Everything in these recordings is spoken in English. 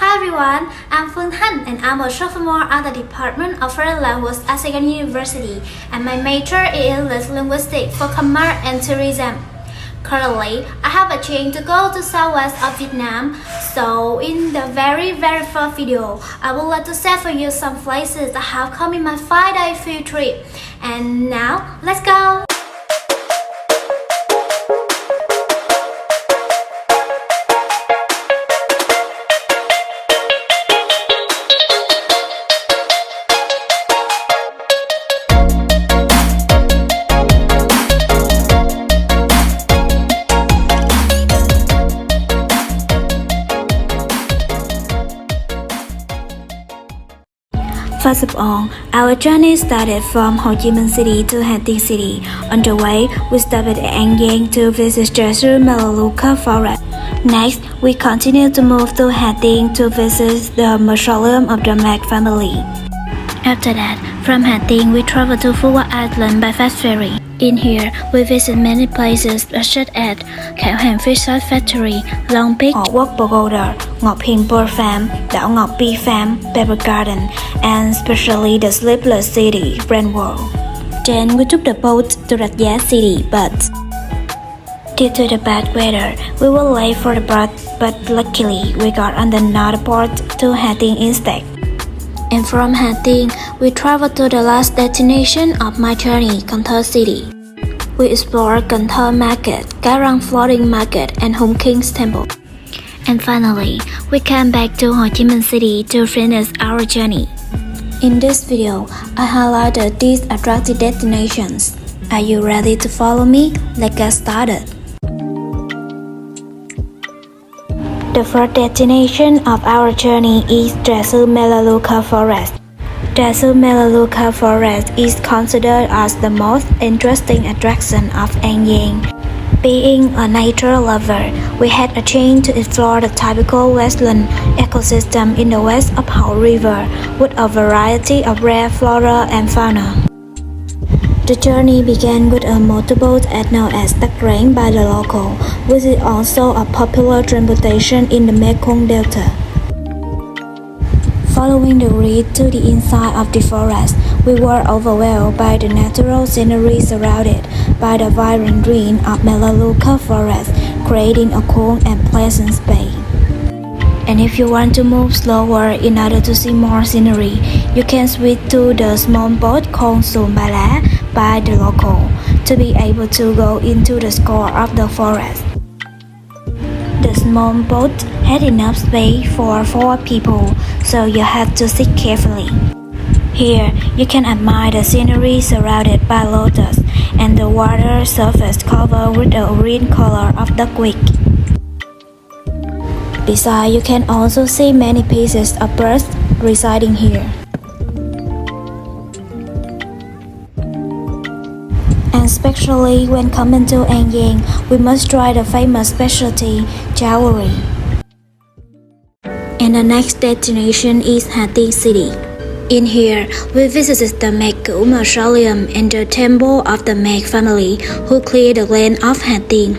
Hi everyone, I'm Thanh and I'm a sophomore at the Department of Foreign Language at Sai Gon University and my major is linguistics for commerce and tourism. Currently, I have a chance to go to southwest of Vietnam, so in the very first video, I would like to share for you some places that have come in my 5-day field trip. And now, let's go! First of all, our journey started from Ho Chi Minh City to Ha Tinh City. On the way, we stopped at An Giang to visit Treasure Melaleuca Forest. Next, we continued to move to Ha Tinh to visit the mausoleum of the Mac family. After that, from Ha Tinh, we traveled to Phuong Island by fast ferry. In here, we visit many places such as Khảo Hàng Fish Sauce Factory, Long Peak, Quốc Pagoda, Ngọc Hiền Bird Farm, Đảo Ngọc Bee Farm, Pepper Garden, and especially the Sleepless City, Brentwood. Then we took the boat to Rạch Giá City, but due to the bad weather, we were late for the boat, but luckily we got on the north port to Ha Tinh instead. And from Ha Tinh, we traveled to the last destination of my journey, Cần Thơ City. We explored Cần Thơ Market, Cái Răng Floating Market, and Hùng King's Temple. And finally, we came back to Ho Chi Minh City to finish our journey. In this video, I highlighted these attractive destinations. Are you ready to follow me? Let's get started. The first destination of our journey is Treasure Melaleuca Forest. Treasure Melaleuca Forest is considered as the most interesting attraction of An Giang. Being a nature lover, we had a chance to explore the typical wetland ecosystem in the west of Hậu River with a variety of rare flora and fauna. The journey began with a motorboat known as Tắc Ránh by the local, which is also a popular transportation in the Mekong Delta. Following the route to the inside of the forest, we were overwhelmed by the natural scenery surrounded by the vibrant green of Melaleuca Forest, creating a cool and pleasant space. And if you want to move slower in order to see more scenery, you can switch to the small boat called Xuồng Ba Lá by the local to be able to go into the core of the forest. The small boat had enough space for 4 people, so you have to sit carefully. Here, you can admire the scenery surrounded by lotus and the water surface covered with the green color of duckweed. Besides, you can also see many pieces of birds residing here. And especially when coming to An Giang, we must try the famous specialty jewelry. And the next destination is Ha Tinh City. In here, we visited the Mac Mausoleum and the Temple of the Mac family, who cleared the land of Ha Tinh.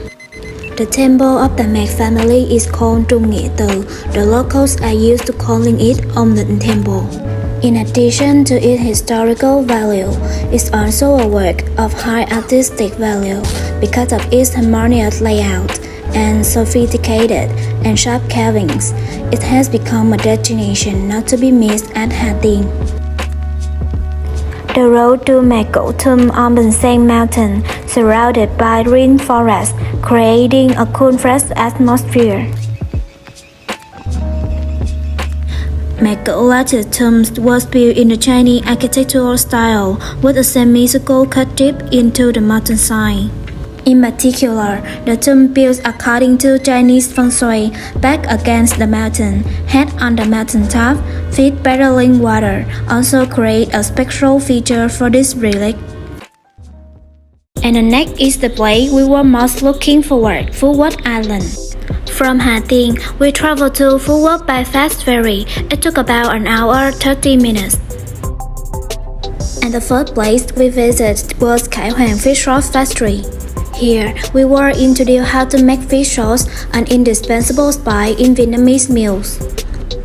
The temple of the Mac family is called Trung Nghĩa Từ. The locals are used to calling it Ông Định Temple. In addition to its historical value, it's also a work of high artistic value because of its harmonious layout and sophisticated and sharp carvings. It has become a destination not to be missed at Ha Tinh. The road to Mac Tomb on the same mountain, surrounded by green forest, creating a cool fresh atmosphere. Mac Latter Tomb was built in the Chinese architectural style with a semicircle cut deep into the mountainside. In particular, the tomb built according to Chinese feng shui, back against the mountain, head on the mountain top, feet battling water, also create a spectral feature for this relic. And the next is the place we were most looking forward, Phuong Island. From Ha Tinh, we traveled to Phuong by fast ferry. It took about an hour 30 minutes. And the first place we visited was Khảo Hàng Fish Sauce Factory. Here, we were introduced how to make fish sauce, an indispensable spice in Vietnamese meals.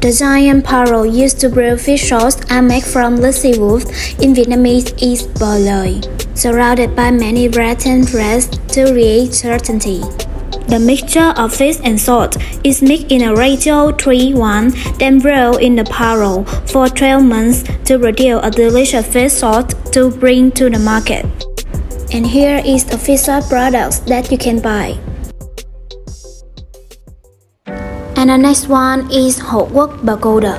The giant paro used to brew fish sauce are made from lassi wolf. In Vietnamese is bò lời, surrounded by many rattan threads to create certainty. The mixture of fish and salt is mixed in a ratio 3:1, then brewed in the paro for 12 months to produce a delicious fish sauce to bring to the market. And here is the fish sauce products that you can buy. And the next one is Hot Wok Pagoda.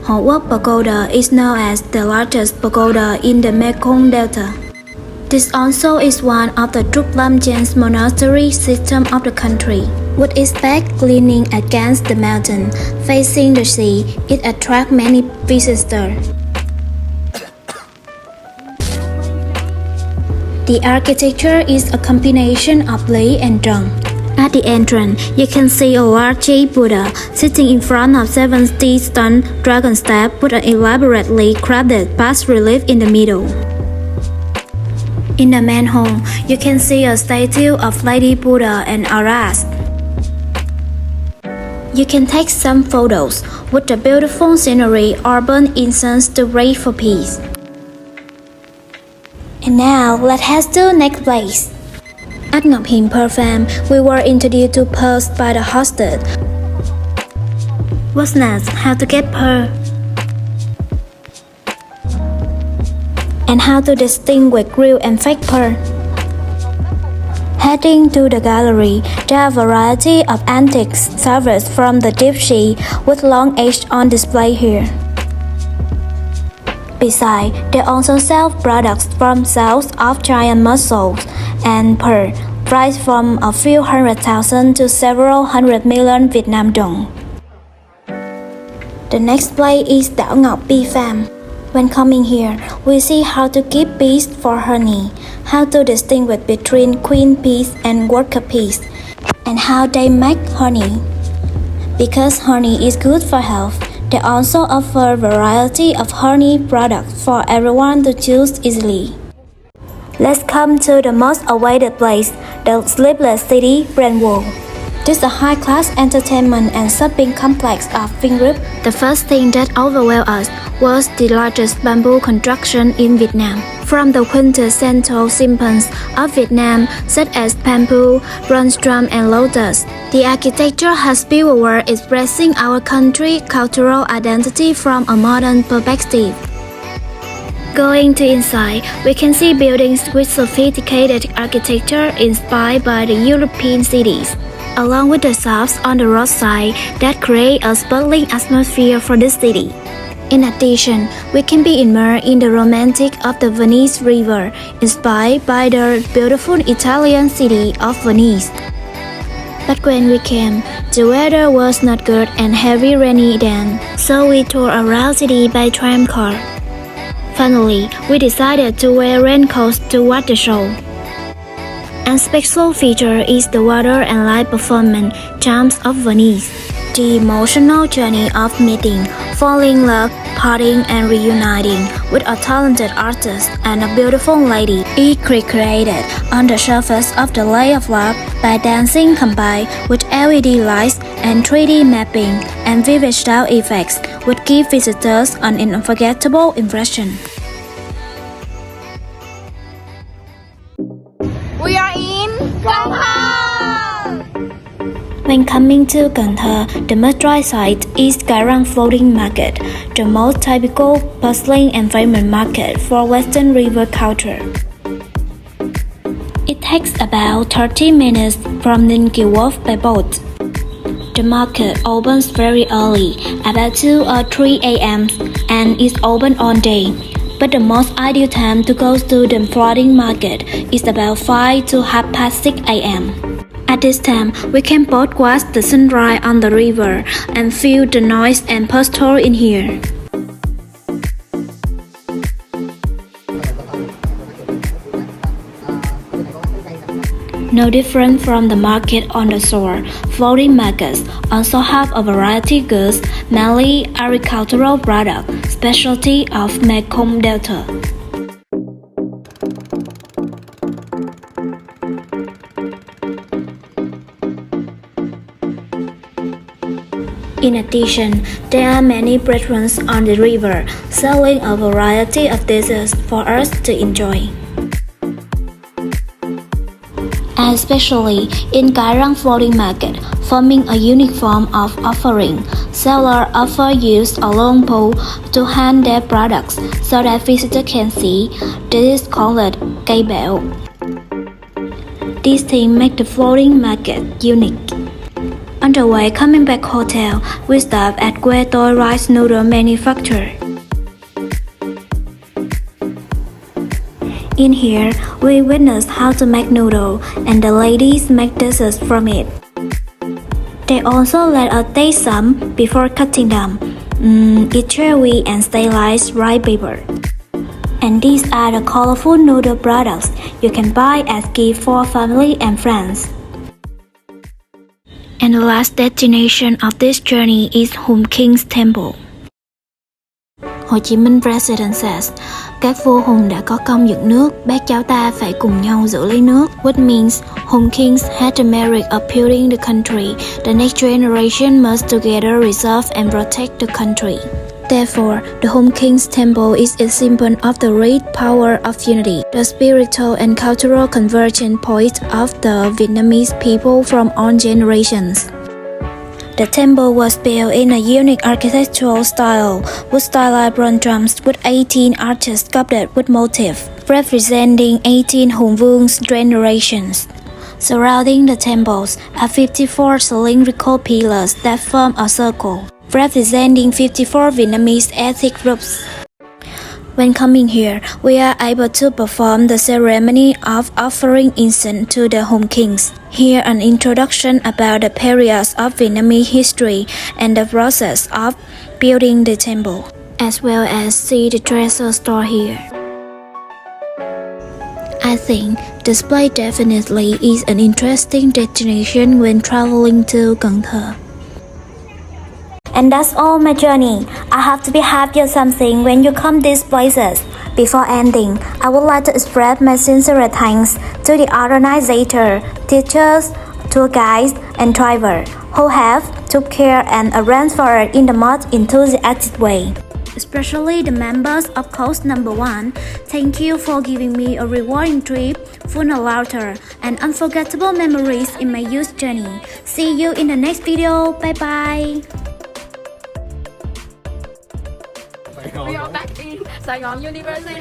Hot Wok Pagoda is known as the largest pagoda in the Mekong Delta. This also is one of the Trúc Lâm Jain's monastery system of the country. With its back leaning against the mountain, facing the sea, it attracts many visitors. The architecture is a combination of clay and stone. At the entrance, you can see a large Buddha sitting in front of 70-stone dragon staff with an elaborately crafted bas-relief in the middle. In the main hall, you can see a statue of Lady Buddha and Aras. You can take some photos with the beautiful scenery or burn incense to pray for peace. And now, let's head to the next place. At Ngọc Hiền Pearl Farm, we were introduced to pearls by the hostess. What's next? How to get pearl? And how to distinguish real and fake pearl. Heading to the gallery, there are a variety of antiques salvaged from the deep sea with long edges on display here. Besides, they also sell products from shells of giant mussels and pearl, priced from a few hundred thousand to several hundred million Vietnam dong. The next place is Đảo Ngọc Bee Farm. When coming here, we see how to keep bees for honey, how to distinguish between queen bees and worker bees, and how they make honey. Because honey is good for health, they also offer a variety of honey products for everyone to choose easily. Let's come to the most awaited place, the Sleepless City, Brentwood. This is a high-class entertainment and shopping complex of Vingroup. The first thing that overwhelmed us was the largest bamboo construction in Vietnam. From the quintessential symbols of Vietnam, such as bamboo, bronze drum, and lotus, the architecture has built a world expressing our country's cultural identity from a modern perspective. Going to inside, we can see buildings with sophisticated architecture inspired by the European cities, along with the shops on the roadside that create a sparkling atmosphere for the city. In addition, we can be immersed in the romantic of the Venice River, inspired by the beautiful Italian city of Venice. But when we came, the weather was not good and heavy rainy then, so we toured around city by tram car. Finally, we decided to wear raincoats to watch the show. An special feature is the water and light performance charms of Venice. The emotional journey of meeting, falling in love, parting and reuniting with a talented artist and a beautiful lady is recreated on the surface of the Lake of Love by dancing combined with LED lights and 3D mapping and vivid sound effects would give visitors an unforgettable impression. We are in Cần Thơ! When coming to Cần Thơ, the must-try site is Cái Răng Floating Market, the most typical, bustling and famous market for Western river culture. It takes about 30 minutes from Ninh Kiều Wharf by boat. The market opens very early, about 2 or 3 a.m. and is open all day. But the most ideal time to go to the floating market is about 5 to 6:30 a.m. At this time, we can both watch the sunrise on the river and feel the noise and bustle in here. No different from the market on the shore, floating markets also have a variety of goods, mainly agricultural products, specialty of Mekong Delta. In addition, there are many restaurants on the river selling a variety of dishes for us to enjoy. Especially in Garang floating market, forming a unique form of offering. Sellers offer use a long pole to hang their products so that visitors can see. This is called cây bẻo. These things make the floating market unique. On the way coming back hotel, we stopped at Quê Tôi rice noodle manufacturer. In here, we witnessed how to make noodle and the ladies make dishes from it. They also let us taste some before cutting them. It's chewy and stylized rice paper. And these are the colorful noodle products you can buy as gift for family and friends. And the last destination of this journey is Hùng King's Temple. Hồ Chí Minh President says, các vua Hùng đã có công dựng nước, bác cháu ta phải cùng nhau giữ lấy nước. Which means Hùng Kings had the merit of building the country. The next generation must together reserve and protect the country. Therefore, the Hùng King's Temple is a symbol of the great power of unity, the spiritual and cultural convergence point of the Vietnamese people from all generations. The temple was built in a unique architectural style, with stylized bronze drums with 18 arches sculpted with motifs, representing 18 Hùng Vương generations. Surrounding the temples are 54 cylindrical pillars that form a circle, representing 54 Vietnamese ethnic groups. When coming here, we are able to perform the ceremony of offering incense to the Hùng Kings. Hear an introduction about the periods of Vietnamese history and the process of building the temple, as well as see the treasure store here. I think this place definitely is an interesting destination when traveling to Cần Thơ. And that's all my journey. I have to be happy or something when you come these places. Before ending, I would like to express my sincere thanks to the organizer, teachers, tour guides, and driver who have took care and arranged for it in the most enthusiastic way. Especially the members of course number 1. Thank you for giving me a rewarding trip, full of laughter and unforgettable memories in my youth journey. See you in the next video. Bye bye. We are back in Sai Gon University.